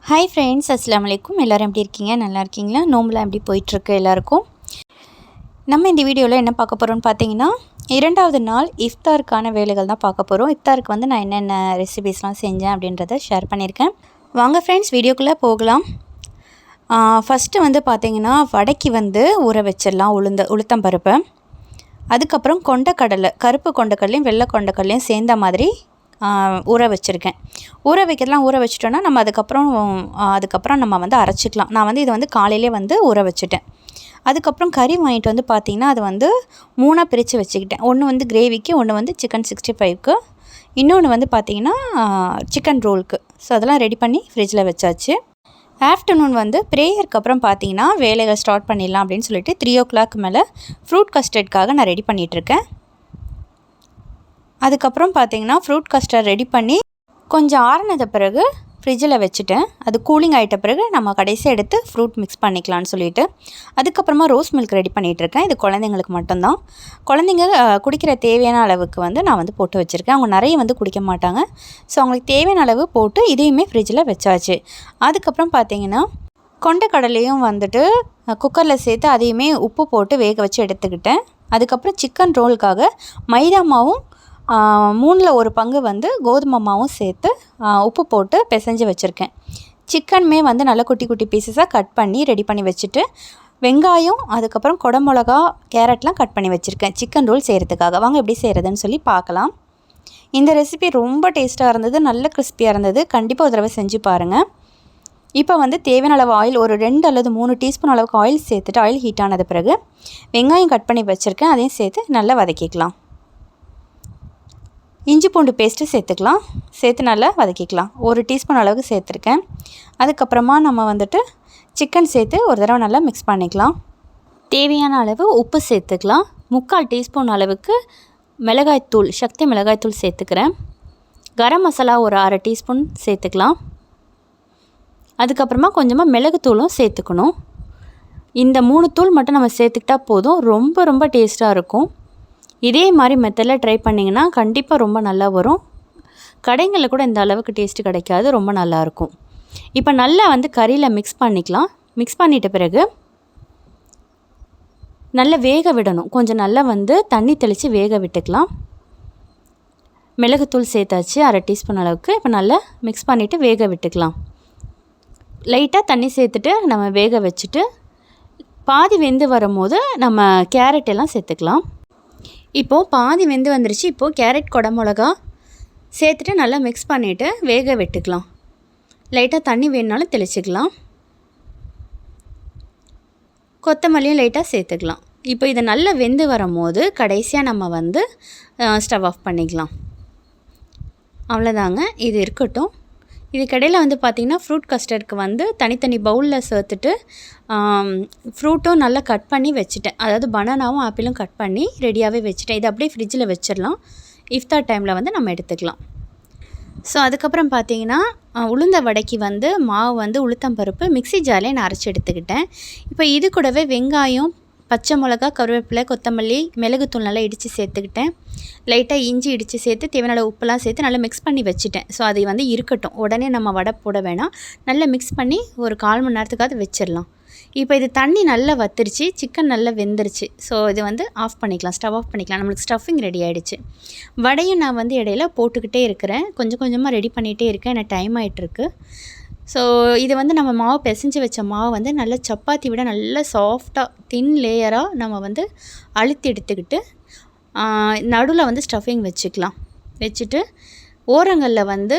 Hi friends, அஸ்ஸலாமு அலைக்கும். எல்லோரும் எப்படி இருக்கீங்க? நல்லா இருக்கீங்களா? நோம்புலாம் எப்படி போயிட்டுருக்கு எல்லாருக்கும்? நம்ம இந்த வீடியோவில் என்ன பார்க்க போகிறோம்னு பார்த்தீங்கன்னா, 2வது நாள் இஃப்தாருக்கான வேலைகள் தான் பார்க்க போகிறோம். இஃப்தாருக்கு வந்து நான் என்னென்ன ரெசிபீஸ்லாம் செஞ்சேன் அப்படின்றத ஷேர் பண்ணியிருக்கேன். வாங்க ஃப்ரெண்ட்ஸ், வீடியோக்குள்ளே போகலாம். ஃபஸ்ட்டு வந்து பார்த்திங்கன்னா, வடைக்கு வந்து ஊற வச்சிடலாம் உளுத்தம்பருப்பை. அதுக்கப்புறம் கொண்டக்கடலை, கருப்பு கொண்டக்கடலையும் வெள்ளை கொண்டக்கடலையும் சேர்ந்த மாதிரி ஊற வச்சுருக்கேன். ஊற வச்சிட்டோன்னா நம்ம அதுக்கப்புறம் நம்ம வந்து அரைச்சிக்கலாம். நான் வந்து இதை வந்து காலையிலே வந்து ஊற வச்சுட்டேன். அதுக்கப்புறம் கறி வாங்கிட்டு வந்து பார்த்திங்கன்னா, அது வந்து 3ஆக பிரித்து வச்சுக்கிட்டேன். ஒன்று வந்து கிரேவிக்கு, ஒன்று வந்து சிக்கன் 65க்கு, இன்னொன்று வந்து பார்த்திங்கன்னா சிக்கன் ரோலுக்கு. ஸோ அதெல்லாம் ரெடி பண்ணி ஃப்ரிட்ஜில் வச்சாச்சு. ஆஃப்டர்நூன் வந்து ப்ரேயருக்கு அப்புறம் பார்த்திங்கன்னா வேலைகள் ஸ்டார்ட் பண்ணிடலாம் அப்படின்னு சொல்லிட்டு 3 o'clock மேலே ஃப்ரூட் கஸ்டர்டுக்காக நான் ரெடி பண்ணிகிட்ருக்கேன். அதுக்கப்புறம் பார்த்திங்கன்னா ஃப்ரூட் கஸ்டர்ட் ரெடி பண்ணி கொஞ்சம் ஆறுனத பிறகு ஃப்ரிட்ஜில் வச்சுட்டேன். அது கூலிங் ஆகிட்ட பிறகு நம்ம கடைசியாக எடுத்து ஃப்ரூட் மிக்ஸ் பண்ணிக்கலான்னு சொல்லிவிட்டு அதுக்கப்புறமா ரோஸ் மில்க் ரெடி பண்ணிகிட்ருக்கேன். இது குழந்தைங்களுக்கு மட்டும்தான். குழந்தைங்க குடிக்கிற தேவையான அளவுக்கு வந்து நான் வந்து போட்டு வச்சுருக்கேன். அவங்க நிறைய வந்து குடிக்க மாட்டாங்க. ஸோ அவங்களுக்கு தேவையான அளவு போட்டு இதையுமே ஃப்ரிட்ஜில் வச்சாச்சு. அதுக்கப்புறம் பார்த்திங்கன்னா கொண்டக்கடலையும் வந்துட்டு குக்கரில் சேர்த்து அதையுமே உப்பு போட்டு வேக வச்சு எடுத்துக்கிட்டேன். அதுக்கப்புறம் சிக்கன் ரோலுக்காக மைதா மாவும் 3ல் 1 பங்கு வந்து கோதுமை மாவும் சேர்த்து உப்பு போட்டு பிசைஞ்சு வச்சுருக்கேன். சிக்கனுமே வந்து நல்லா குட்டி குட்டி பீசஸாக கட் பண்ணி ரெடி பண்ணி வச்சுட்டு வெங்காயம், அதுக்கப்புறம் குடமிளகா, கேரட்லாம் கட் பண்ணி வச்சுருக்கேன் சிக்கன் ரோல் செய்கிறதுக்காக. வாங்க எப்படி செய்கிறதுன்னு சொல்லி பார்க்கலாம். இந்த ரெசிபி ரொம்ப டேஸ்ட்டாக இருந்தது, நல்ல கிறிஸ்பியாக இருந்தது. கண்டிப்பாக ஒரு தடவை செஞ்சு பாருங்கள். இப்போ வந்து தேவையான அளவு ஆயில், ஒரு 2 அல்லது 3 டீஸ்பூன் அளவுக்கு ஆயில் சேர்த்துட்டு ஆயில் ஹீட் ஆனது பிறகு வெங்காயம் கட் பண்ணி வச்சுருக்கேன். அதையும் சேர்த்து நல்லா வதக்கிக்கலாம். இஞ்சி பூண்டு பேஸ்ட்டு சேர்த்துக்கலாம். சேர்த்து நல்லா வதக்கிக்கலாம். 1 டீஸ்பூன் அளவுக்கு சேர்த்துருக்கேன். அதுக்கப்புறமா நம்ம வந்துட்டு சிக்கன் சேர்த்து ஒரு தடவை நல்லா மிக்ஸ் பண்ணிக்கலாம். தேவையான அளவு உப்பு சேர்த்துக்கலாம். 3/4 டீஸ்பூன் அளவுக்கு மிளகாய்த்தூள், சக்தி மிளகாய்த்தூள் சேர்த்துக்கிறேன். கரம் மசாலா ஒரு 1/2 டீஸ்பூன் சேர்த்துக்கலாம். அதுக்கப்புறமா கொஞ்சமாக மிளகுத்தூளும் சேர்த்துக்கணும். இந்த 3 தூள் மட்டும் நம்ம சேர்த்துக்கிட்டா போதும். ரொம்ப ரொம்ப டேஸ்ட்டாக இருக்கும். இதே மாதிரி மெத்தடில் ட்ரை பண்ணிங்கன்னா கண்டிப்பாக ரொம்ப நல்லா வரும். கடைங்களில் கூட இந்த அளவுக்கு டேஸ்ட்டு கிடைக்காது, ரொம்ப நல்லாயிருக்கும். இப்போ நல்லா வந்து கறியில் மிக்ஸ் பண்ணிக்கலாம். மிக்ஸ் பண்ணிட்ட பிறகு நல்லா வேக விடணும். கொஞ்சம் நல்லா வந்து தண்ணி தெளித்து வேக விட்டுக்கலாம். மிளகுத்தூள் சேர்த்தாச்சு 1/2 டீஸ்பூன் அளவுக்கு. இப்போ நல்லா மிக்ஸ் பண்ணிவிட்டு வேக விட்டுக்கலாம். லைட்டாக தண்ணி சேர்த்துட்டு நம்ம வேக வச்சுட்டு பாதி வெந்து வரும்போது நம்ம கேரட் எல்லாம் சேர்த்துக்கலாம். இப்போது பாதி வெந்து வந்துருச்சு. இப்போது கேரட், குடமிளகா சேர்த்துட்டு நல்லா மிக்ஸ் பண்ணிவிட்டு வேக விட்டுக்கலாம். லைட்டாக தண்ணி வேணுனாலும் தெளிச்சிக்கலாம். கொத்தமல்லியும் லைட்டாக சேர்த்துக்கலாம். இப்போ இதை நல்லா வெந்து வரும்போது கடைசியாக நம்ம வந்து ஸ்டவ் ஆஃப் பண்ணிக்கலாம். அவ்வளோதாங்க, இது இருக்கட்டும். இதுக்கடையில் வந்து பார்த்திங்கன்னா ஃப்ரூட் கஸ்டர்டுக்கு வந்து தனித்தனி பவுலில் சேர்த்துட்டு ஃப்ரூட்டும் நல்லா கட் பண்ணி வச்சுட்டேன். அதாவது பனானாவும் ஆப்பிளும் கட் பண்ணி ரெடியாகவே வச்சுட்டேன். இது அப்படியே ஃப்ரிட்ஜில் வச்சிடலாம். இஃப்தார் டைமில் வந்து நம்ம எடுத்துக்கலாம். ஸோ அதுக்கப்புறம் பார்த்திங்கன்னா உளுந்த வடைக்கு வந்து மாவு வந்து உளுத்தம்பருப்பு மிக்ஸி ஜாரில் நான் அரைச்சி எடுத்துக்கிட்டேன். இப்போ இது கூடவே வெங்காயம், பச்சை மிளகா, கருவேப்பிலை, கொத்தமல்லி, மிளகுத்தூள் நல்லா இடித்து சேர்த்துக்கிட்டேன். லைட்டாக இஞ்சி இடித்து சேர்த்து தேவையான அளவு உப்புலாம் சேர்த்து நல்லா மிக்ஸ் பண்ணி வச்சுட்டேன். ஸோ அது வந்து இருக்கட்டும். உடனே நம்ம வடை போட வேணாம். நல்லா மிக்ஸ் பண்ணி ஒரு 1/4 மணி நேரத்துக்காவது வச்சிடலாம். இப்போ இது தண்ணி நல்லா வத்திருச்சு, சிக்கன் நல்லா வெந்துருச்சு. ஸோ இது வந்து ஆஃப் பண்ணிக்கலாம், ஸ்டவ் ஆஃப் பண்ணிக்கலாம். நம்மளுக்கு ஸ்டஃபிங் ரெடி ஆகிடுச்சு. வடையும் நான் வந்து இடையில போட்டுக்கிட்டே இருக்கிறேன். கொஞ்சம் கொஞ்சமாக ரெடி பண்ணிகிட்டே இருக்கேன். எனக்கு டைம் ஆகிட்டுருக்கு. ஸோ இது வந்து நம்ம மாவு பிசைஞ்சு வச்ச மாவு வந்து நல்லா சப்பாத்தி விட நல்லா சாஃப்டாக தின் லேயராக நம்ம வந்து அழுத்தி எடுத்துக்கிட்டு நடுவில் வந்து ஸ்டஃபிங் வச்சுக்கலாம். வச்சுட்டு ஓரங்களில் வந்து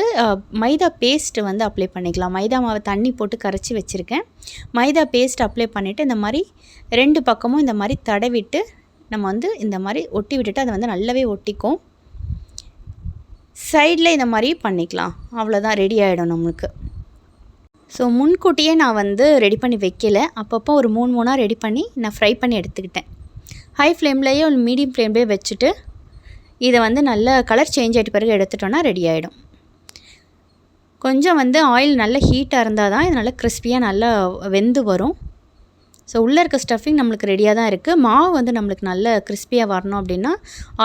மைதா பேஸ்ட்டு வந்து அப்ளை பண்ணிக்கலாம். மைதா மாவை தண்ணி போட்டு கரைச்சி வச்சுருக்கேன். மைதா பேஸ்ட் அப்ளை பண்ணிவிட்டு இந்த மாதிரி 2 பக்கமும் இந்த மாதிரி தடவிட்டு நம்ம வந்து இந்த மாதிரி ஒட்டி விட்டுட்டு அதை வந்து நல்லாவே ஒட்டிக்கும். சைடில் இந்த மாதிரி பண்ணிக்கலாம். அவ்வளோதான், ரெடி ஆகிடும் நம்மளுக்கு. ஸோ முன்கூட்டியே நான் வந்து ரெடி பண்ணி வைக்கல. அப்பப்போ ஒரு 3 ரெடி பண்ணி நான் ஃப்ரை பண்ணி எடுத்துக்கிட்டேன். ஹை ஃப்ளேம்லேயே ஒரு மீடியம் ஃப்ளேம்லேயே வச்சுட்டு இதை வந்து நல்ல கலர் சேஞ்ச் ஆகிட்ட பிறகு எடுத்துட்டோன்னா ரெடி ஆகிடும். கொஞ்சம் வந்து ஆயில் நல்லா ஹீட்டாக இருந்தால் தான் இது நல்லா கிறிஸ்பியாக நல்லா வெந்து வரும். ஸோ உள்ளே இருக்க ஸ்டஃபிங் நம்மளுக்கு ரெடியாக தான் இருக்குது. மாவு வந்து நம்மளுக்கு நல்ல கிறிஸ்பியாக வரணும் அப்படின்னா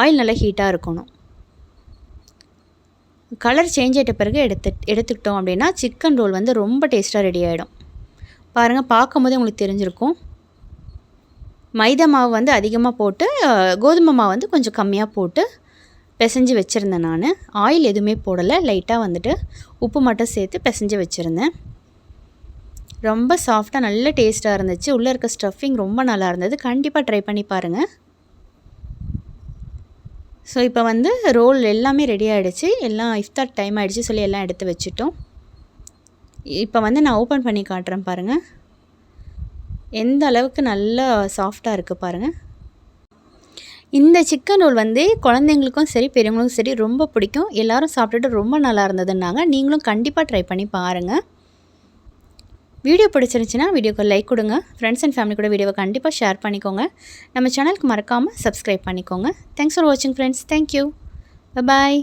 ஆயில் நல்லா ஹீட்டாக இருக்கணும். கலர் சேஞ்ச் ஆகிட்ட பிறகு எடுத்துக்கிட்டோம் அப்படின்னா சிக்கன் ரோல் வந்து ரொம்ப டேஸ்ட்டாக ரெடி ஆகிடும். பாருங்கள், பார்க்கும்போதே உங்களுக்கு தெரிஞ்சிருக்கும். மைதா மாவு வந்து அதிகமாக போட்டு கோதுமை மாவு வந்து கொஞ்சம் கம்மியாக போட்டு பிசைஞ்சு வச்சுருந்தேன். நான் ஆயில் எதுவுமே போடலை, லைட்டாக வந்துட்டு உப்பு மட்டும் சேர்த்து பிசைஞ்சு வச்சுருந்தேன். ரொம்ப சாஃப்டாக நல்ல டேஸ்ட்டாக இருந்துச்சு. உள்ளே இருக்க ஸ்டஃபிங் ரொம்ப நல்லா இருந்தது. கண்டிப்பாக ட்ரை பண்ணி பாருங்கள். ஸோ இப்போ வந்து ரோல் எல்லாமே ரெடி ஆகிடுச்சு. எல்லாம் இஃப்தார் டைம் ஆகிடுச்சு சொல்லி எல்லாம் எடுத்து வச்சுட்டோம். இப்போ வந்து நான் ஓப்பன் பண்ணி காட்டுறேன் பாருங்கள். எந்த அளவுக்கு நல்லா சாஃப்டாக இருக்குது பாருங்கள். இந்த சிக்கன் ரோல் வந்து குழந்தைங்களுக்கும் சரி பெரியவங்களுக்கும் சரி ரொம்ப பிடிக்கும். எல்லோரும் சாப்பிட்டுட்டு ரொம்ப நல்லா இருந்ததுன்னாங்க. நீங்களும் கண்டிப்பாக ட்ரை பண்ணி பாருங்கள். வீடியோ பிடிச்சிருந்துச்சுன்னா வீடியோக்கு லைக் கொடுங்க. ஃப்ரெண்ட்ஸ் அண்ட் ஃபேமிலி கூட வீடியோவை கண்டிப்பாக ஷேர் பண்ணிக்கோங்க. நம்ம சேனலுக்கு மறக்காமல் சப்ஸ்கிரைப் பண்ணிக்கோங்க. தேங்க்ஸ் ஃபார் வாட்சிங் ஃப்ரெண்ட்ஸ். தேங்க்யூ. பாய்.